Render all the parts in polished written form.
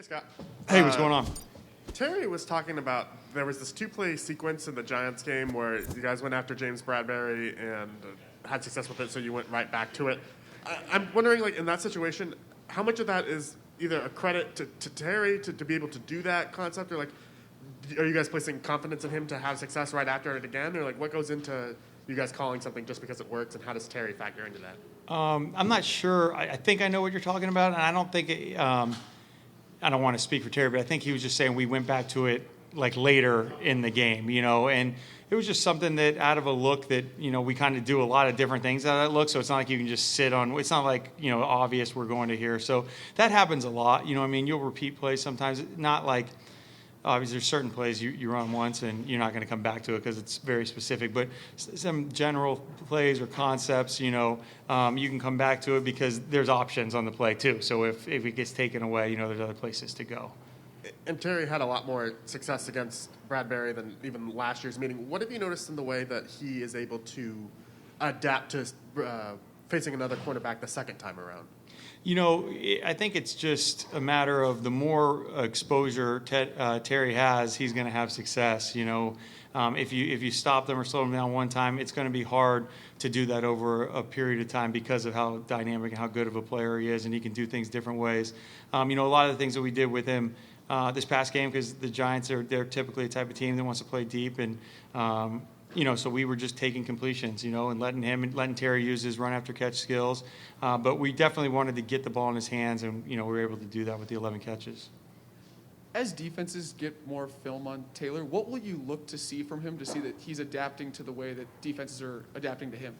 Hey, Scott. Hey, what's going on? Terry was talking about there was this two-play sequence in the Giants game where you guys went after James Bradbury and had success with it, so you went right back to it. I'm wondering, like, in that situation, how much of that is either a credit to Terry to be able to do that concept, or, like, are you guys placing confidence in him to have success right after it again, or, like, what goes into you guys calling something just because it works, and how does Terry factor into that? I'm not sure. I think I know what you're talking about, and I don't think I don't want to speak for Terry, but I think he was just saying we went back to it like later in the game, and it was just something that out of a look that, we kind of do a lot of different things out of that look. So it's not like you can just sit on, it's not like, obvious we're going to here. So that happens a lot. You'll repeat plays sometimes, not like, obviously there's certain plays you run once and you're not going to come back to it because it's very specific, but some general plays or concepts, you can come back to it because there's options on the play too. So if it gets taken away, there's other places to go. And Terry had a lot more success against Bradbury than even last year's meeting. What have you noticed in the way that he is able to adapt to facing another quarterback the second time around? I think it's just a matter of the more exposure Terry has, he's going to have success. If you stop them or slow them down one time, it's going to be hard to do that over a period of time because of how dynamic and how good of a player he is, and he can do things different ways. A lot of the things that we did with him this past game, because the Giants they're typically a type of team that wants to play deep, and so we were just taking completions, and letting Terry use his run after catch skills. But we definitely wanted to get the ball in his hands, and we were able to do that with the 11 catches. As defenses get more film on Taylor, what will you look to see from him to see that he's adapting to the way that defenses are adapting to him?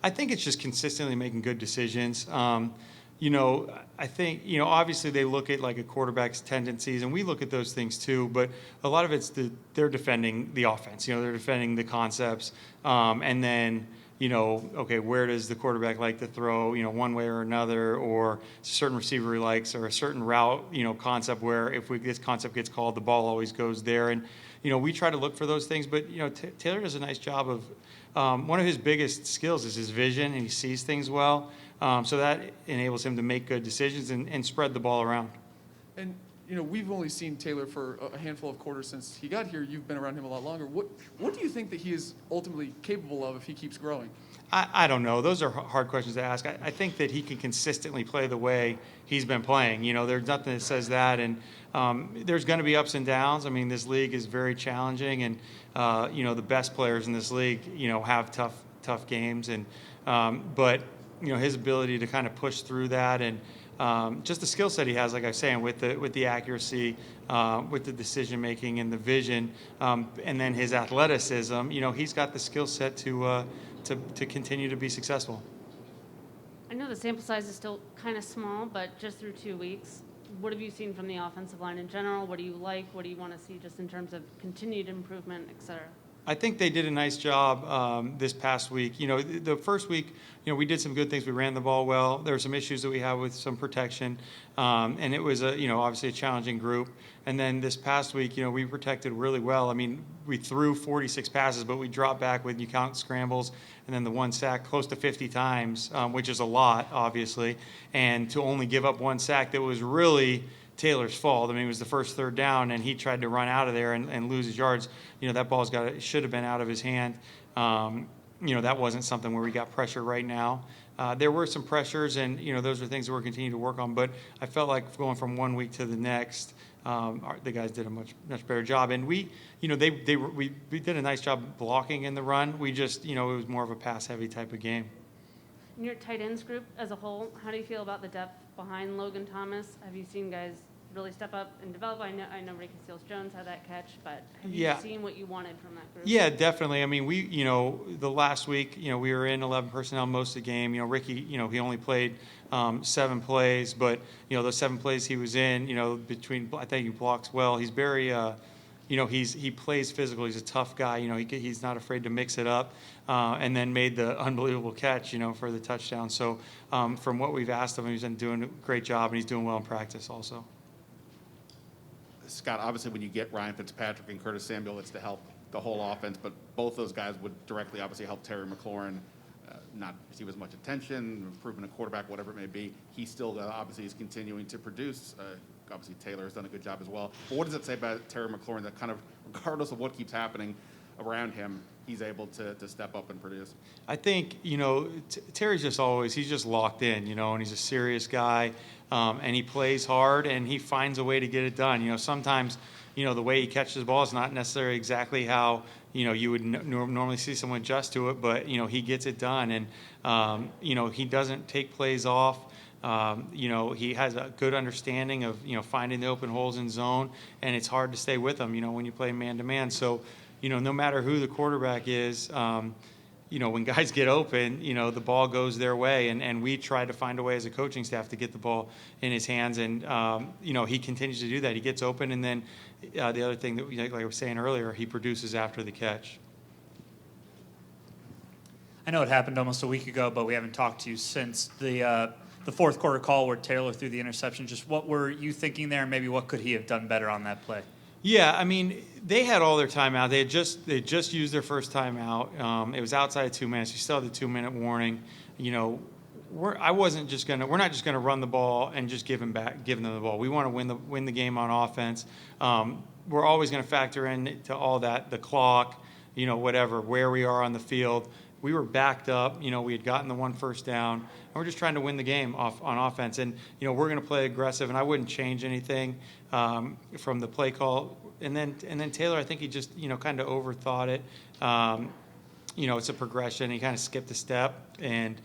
I think it's just consistently making good decisions. I think, obviously they look at like a quarterback's tendencies, and we look at those things too, but a lot of it's they're defending the offense, they're defending the concepts, and then, okay, where does the quarterback like to throw, one way or another, or a certain receiver he likes, or a certain route, concept where if this concept gets called, the ball always goes there. And, we try to look for those things, but, Taylor does a nice job of, one of his biggest skills is his vision, and he sees things well. So that enables him to make good decisions and spread the ball around. And, we've only seen Taylor for a handful of quarters since he got here. You've been around him a lot longer. What do you think that he is ultimately capable of if he keeps growing? I don't know. Those are hard questions to ask. I think that he can consistently play the way he's been playing. There's nothing that says that. And there's going to be ups and downs. I mean, this league is very challenging. And, the best players in this league, have tough games. And but his ability to kind of push through that, and just the skill set he has, like I was saying, with the accuracy, with the decision making and the vision, and then his athleticism. He's got the skill set to continue to be successful. I know the sample size is still kind of small, but just through 2 weeks, what have you seen from the offensive line in general? What do you like? What do you want to see just in terms of continued improvement, et cetera? I think they did a nice job this past week. The first week, we did some good things. We ran the ball well. There were some issues that we had with some protection, and it was obviously a challenging group. And then this past week, we protected really well. I mean, we threw 46 passes, but we dropped back when you count scrambles and then the one sack close to 50 times, which is a lot, obviously. And to only give up one sack, that was really Taylor's fault. I mean, it was the first third down, and he tried to run out of there and lose his yards. That ball's should have been out of his hand. That wasn't something where we got pressure right now. There were some pressures, and those are things that we're continuing to work on. But I felt like going from 1 week to the next, the guys did a much better job, and we did a nice job blocking in the run. We just it was more of a pass heavy type of game. In your tight ends group as a whole, how do you feel about the depth behind Logan Thomas? Have you seen guys really step up and develop? I know Ricky Seals-Jones had that catch, but have you seen what you wanted from that group? Yeah, definitely. I mean, we, the last week, we were in 11 personnel most of the game. Ricky, he only played 7 plays, but, those 7 plays he was in, between, I think he blocks well. He's very, he plays physical. He's a tough guy. He's not afraid to mix it up, and then made the unbelievable catch, for the touchdown. So from what we've asked of him, he's been doing a great job, and he's doing well in practice also. Scott, obviously when you get Ryan Fitzpatrick and Curtis Samuel, it's to help the whole offense, but both those guys would directly obviously help Terry McLaurin not receive as much attention, improvement of quarterback, whatever it may be. He still obviously is continuing to produce. obviously Taylor has done a good job as well. But what does it say about Terry McLaurin that kind of, regardless of what keeps happening around him, he's able to step up and produce? I think, Terry's he's just locked in, and he's a serious guy, and he plays hard, and he finds a way to get it done. Sometimes, the way he catches the ball is not necessarily exactly how, you would normally see someone adjust to it, but, he gets it done, and, he doesn't take plays off. He has a good understanding of, finding the open holes in zone, and it's hard to stay with him, when you play man-to-man. So, no matter who the quarterback is, when guys get open, the ball goes their way. And we try to find a way as a coaching staff to get the ball in his hands. And, he continues to do that. He gets open. And then the other thing that, like I was saying earlier, he produces after the catch. I know it happened almost a week ago, but we haven't talked to you since the fourth quarter call where Taylor threw the interception. Just what were you thinking there, and maybe what could he have done better on that play? Yeah, they had all their timeout. They just used their first timeout. It was outside of 2 minutes. You still had the 2-minute warning. We're not just gonna run the ball and just give them the ball. We want to win the game on offense. We're always going to factor in to all that, the clock, whatever, where we are on the field. We were backed up. We had gotten the one first down, and we're just trying to win the game on offense. And we're going to play aggressive, and I wouldn't change anything from the play call. And then Taylor, I think he just kind of overthought it. It's a progression. He kind of skipped a step, and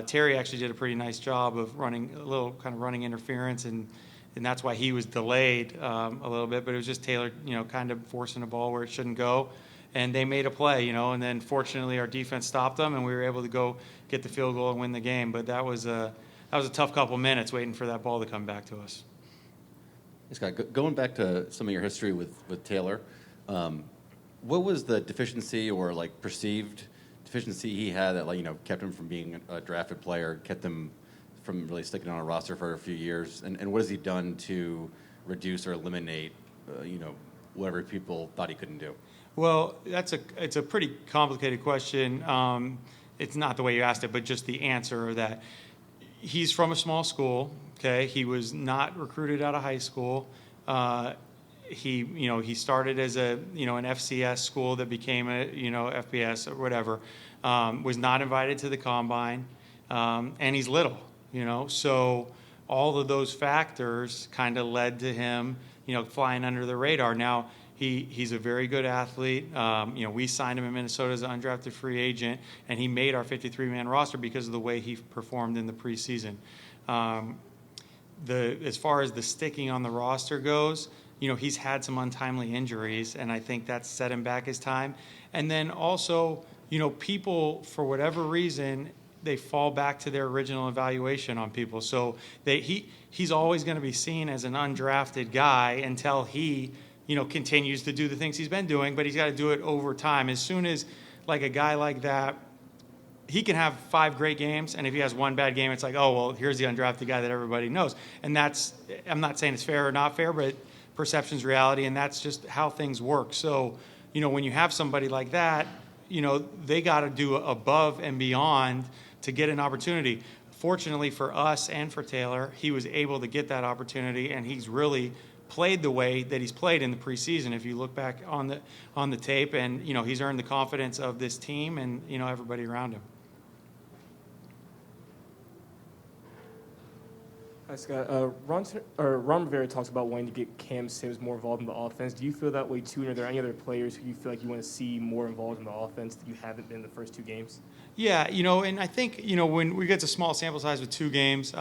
Terry actually did a pretty nice job of running interference, and that's why he was delayed a little bit. But it was just Taylor, kind of forcing a ball where it shouldn't go. And they made a play, and then fortunately our defense stopped them, and we were able to go get the field goal and win the game. But that was a tough couple minutes waiting for that ball to come back to us. Hey, Scott, going back to some of your history with Taylor, what was the deficiency or perceived deficiency he had that kept him from being a drafted player, kept him from really sticking on a roster for a few years, and what has he done to reduce or eliminate whatever people thought he couldn't do? Well, it's a pretty complicated question. It's not the way you asked it, but just the answer that he's from a small school. Okay, he was not recruited out of high school. He started as an FCS school that became a FBS or whatever. Was not invited to the combine, and he's little. So all of those factors kind of led to him flying under the radar. Now, he's a very good athlete. We signed him in Minnesota as an undrafted free agent, and he made our 53-man roster because of the way he performed in the preseason. As far as the sticking on the roster goes, he's had some untimely injuries, and I think that's set him back his time. And then also, people, for whatever reason, they fall back to their original evaluation on people. So he's always going to be seen as an undrafted guy until he continues to do the things he's been doing, but he's got to do it over time. As soon as a guy like that, he can have 5 great games, and if he has one bad game, it's like, oh, well, here's the undrafted guy that everybody knows. And I'm not saying it's fair or not fair, but perception's reality, and that's just how things work. So, when you have somebody like that, they got to do above and beyond to get an opportunity. Fortunately for us and for Taylor, he was able to get that opportunity, and he's really played the way that he's played in the preseason. If you look back on the tape, and he's earned the confidence of this team and everybody around him. Hi, Scott. Ron Rivera talks about wanting to get Cam Sims more involved in the offense. Do you feel that way too? And are there any other players who you feel like you want to see more involved in the offense that you haven't been in the first 2 games? Yeah, and I think when we get to small sample size with 2 games.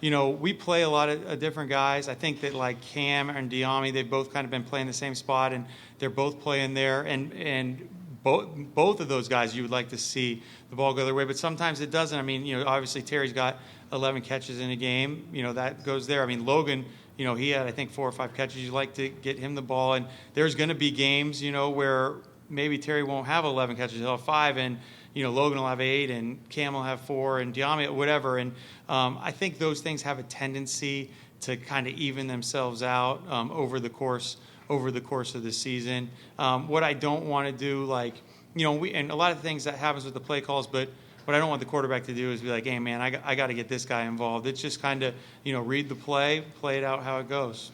We play a lot of different guys. I think that Cam and Diami, they've both kind of been playing the same spot, and they're both playing there. And both of those guys, you would like to see the ball go their way, but sometimes it doesn't. Obviously Terry's got 11 catches in a game. That goes there. Logan, he had, I think, 4 or 5 catches. You'd like to get him the ball, and there's going to be games, where maybe Terry won't have 11 catches. He'll have 5, and Logan will have 8, and Cam will have 4, and Diami, whatever. And I think those things have a tendency to kind of even themselves out over the course of the season. What I don't want to do, and a lot of things that happens with the play calls, but what I don't want the quarterback to do is be like, hey, man, I got to get this guy involved. It's just kind of, read the play it out how it goes.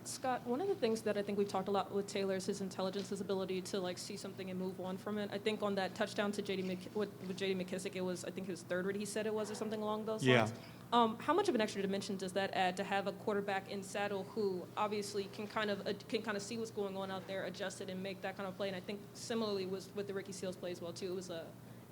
Scott, one of the things that I think we've talked a lot with Taylor is his intelligence, his ability to see something and move on from it. I think on that touchdown to with J.D. McKissick, I think his third read he said it was, or something along those lines. How much of an extra dimension does that add to have a quarterback in saddle who obviously can kind of see what's going on out there, adjust it, and make that kind of play? And I think similarly was with the Ricky Seals play as well too.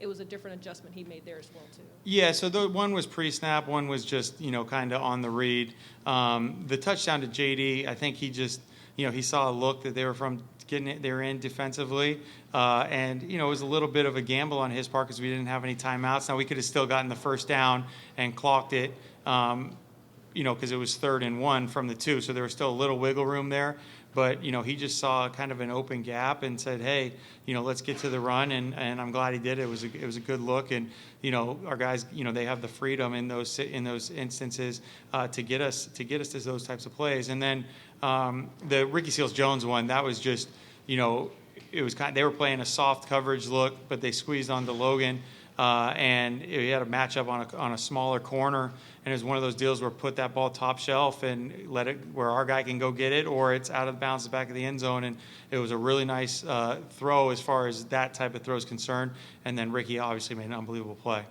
It was a different adjustment he made there as well too. Yeah, so one was pre-snap, one was just kind of on the read. The touchdown to JD, I think he just he saw a look that they were from getting it, they were in defensively, and it was a little bit of a gamble on his part because we didn't have any timeouts. Now we could have still gotten the first down and clocked it, because it was 3rd and 1 from the 2, so there was still a little wiggle room there. But, he just saw kind of an open gap and said, hey, let's get to the run. And I'm glad he did. It was a good look. And, our guys, they have the freedom in those instances to get us to those types of plays. And then the Ricky Seals-Jones one, that was just, it was they were playing a soft coverage look, but they squeezed onto Logan. And he had a matchup on a smaller corner, and it was one of those deals where put that ball top shelf and let it where our guy can go get it, or it's out of bounds the back of the end zone. And it was a really nice throw as far as that type of throw is concerned. And then Ricky obviously made an unbelievable play.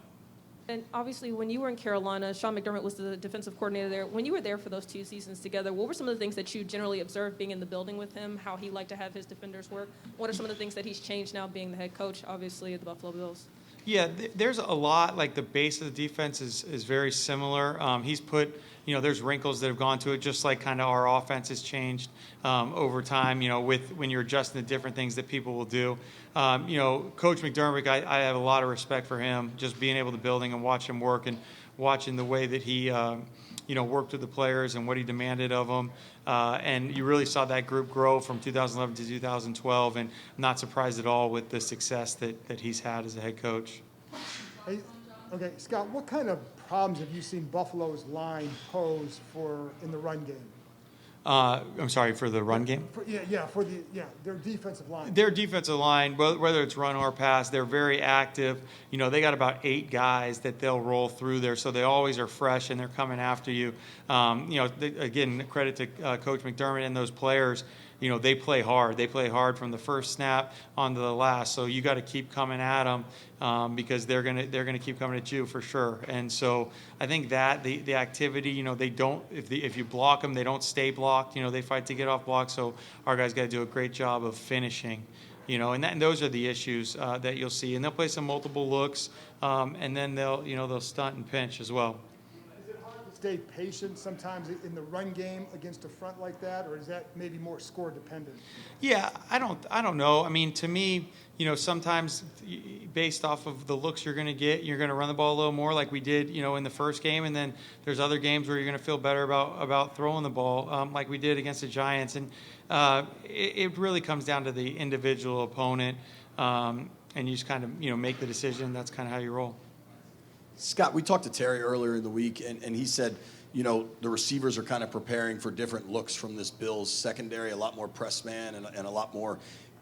And obviously, when you were in Carolina, Sean McDermott was the defensive coordinator there. When you were there for those 2 seasons together, what were some of the things that you generally observed being in the building with him, how he liked to have his defenders work? What are some of the things that he's changed now being the head coach, obviously, at the Buffalo Bills? Yeah, there's a lot. Like the base of the defense is very similar. He's put, there's wrinkles that have gone to it, just like kind of our offense has changed over time, with when you're adjusting the different things that people will do. Coach McDermott, I have a lot of respect for him, just being able to building and watch him work and watching the way that he, worked with the players and what he demanded of them. And you really saw that group grow from 2011 to 2012, and I'm not surprised at all with the success that he's had as a head coach. Hey, okay, Scott, what kind of problems have you seen Buffalo's line pose in the run game? I'm sorry, for the run game? Their defensive line. Their defensive line, whether it's run or pass, they're very active. They got about 8 guys that they'll roll through there, so they always are fresh and they're coming after you. Again, credit to Coach McDermott and those players. They play hard. They play hard from the first snap onto the last. So you got to keep coming at them because they're gonna keep coming at you for sure. And so I think that the activity, they don't if you block them, they don't stay blocked. They fight to get off blocks. So our guys got to do a great job of finishing. And those are the issues that you'll see. And they'll play some multiple looks, and then they'll stunt and pinch as well. Stay patient sometimes in the run game against a front like that, or is that maybe more score dependent? Yeah, I don't know. I mean, to me, sometimes based off of the looks you're going to get, you're going to run the ball a little more like we did, in the first game, and then there's other games where you're going to feel better about throwing the ball like we did against the Giants. And it really comes down to the individual opponent, and you just kind of make the decision. That's kind of how you roll. Scott, we talked to Terry earlier in the week, and he said, the receivers are kind of preparing for different looks from this Bills secondary, a lot more press man and a lot more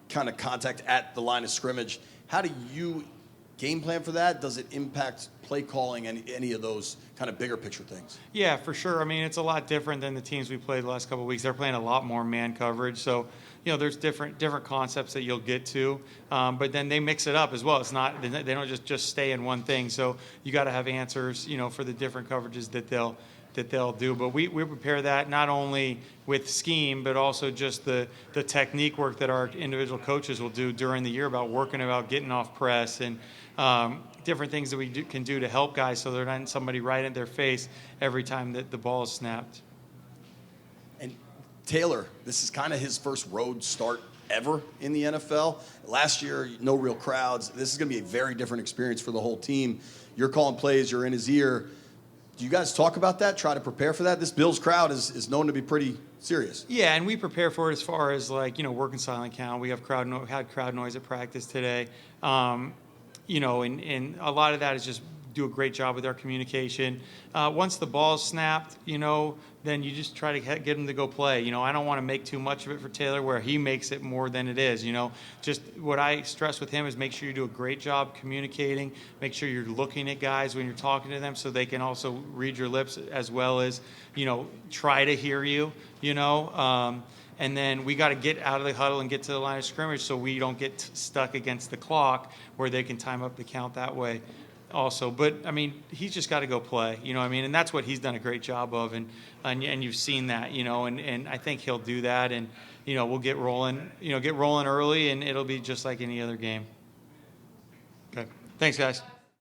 kind of contact at the line of scrimmage. How do you game plan for that? Does it impact play calling and any of those kind of bigger picture things? Yeah, for sure. I mean, it's a lot different than the teams we played the last couple of weeks. They're playing a lot more man coverage. So, there's different concepts that you'll get to, but then they mix it up as well. It's not, they don't just stay in one thing. So you got to have answers, for the different coverages that they'll do. But we prepare that not only with scheme, but also just the technique work that our individual coaches will do during the year about getting off press and different things that we can do to help guys so they're not somebody right in their face every time that the ball is snapped. And Taylor, this is kind of his first road start ever in the NFL. Last year, no real crowds. This is going to be a very different experience for the whole team. You're calling plays, you're in his ear. Do you guys talk about that, try to prepare for that? This Bills crowd is known to be pretty serious. Yeah, and we prepare for it as far as working silent count. We have had crowd noise at practice today. And a lot of that is just do a great job with our communication. Once the ball's snapped, then you just try to get him to go play. I don't want to make too much of it for Taylor where he makes it more than it is. Just what I stress with him is make sure you do a great job communicating. Make sure you're looking at guys when you're talking to them so they can also read your lips as well as, try to hear you, and then we got to get out of the huddle and get to the line of scrimmage so we don't get stuck against the clock where they can time up the count that way also. But, he's just got to go play, and that's what he's done a great job of, and you've seen that, and I think he'll do that, and, we'll get rolling early, and it'll be just like any other game. Okay. Thanks, guys.